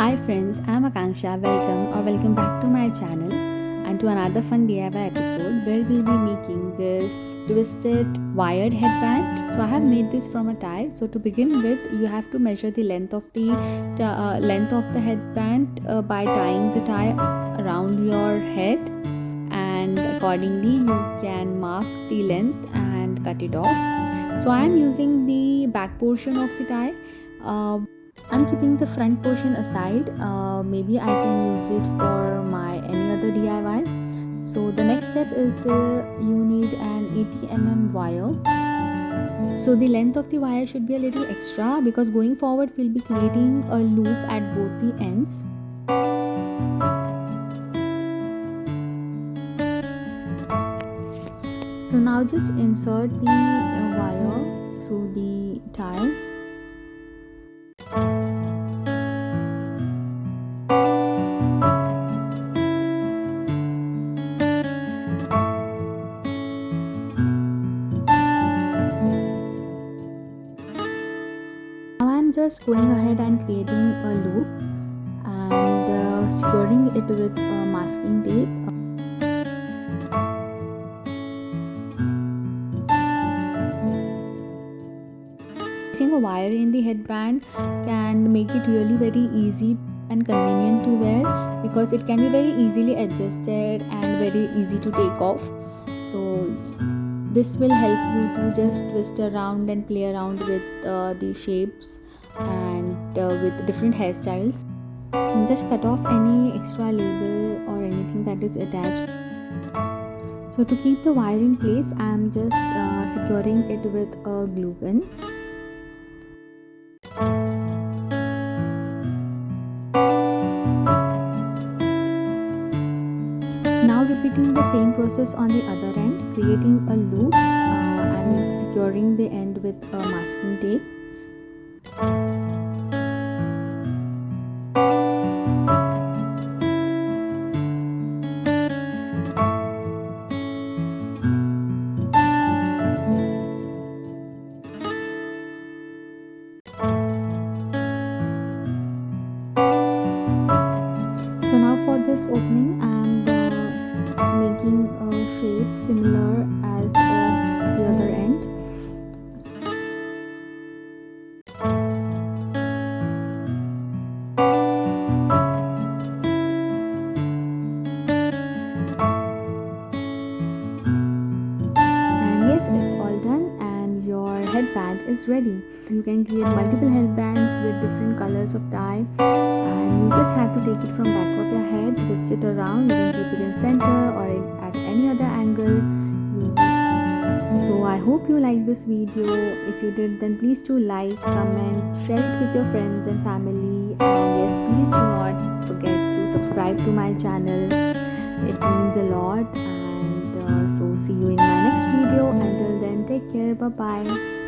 Hi friends, I'm Akanksha. Welcome back to my channel and to another fun DIY episode where we'll be making this twisted wired headband. So I have made this from a tie. So to begin with, you have to measure the length of the headband by tying the tie around your head, and accordingly you can mark the length and cut it off. So I am using the back portion of the tie. I'm keeping the front portion aside. Maybe I can use it for my any other DIY. So the next step is you need an 80 mm wire. So the length of the wire should be a little extra because going forward we'll be creating a loop at both the ends. So now just insert the wire through the tie. Now I'm just going ahead and creating a loop and securing it with masking tape. Placing a wire in the headband can make it really very easy and convenient to wear because it can be very easily adjusted and very easy to take off. So this will help you to just twist around and play around with the shapes and with different hairstyles. And just cut off any extra label or anything that is attached. So to keep the wire in place, I am just securing it with a glue gun. Now repeating the same process on the other end, creating a loop and securing the end with a masking tape. So now for this opening, I am making a shape similar as of the other end. And yes, it's all done and your headband is ready. You can create multiple headbands with different colors of dye, and you just have to take it from back of your head, twist it around, you can keep it in center or at any other angle. So I hope you like this video. If you did, then please do like, comment, share it with your friends and family, and yes, please do not forget to subscribe to my channel. It means a lot, and so see you in my next video. Until then, take care. Bye bye.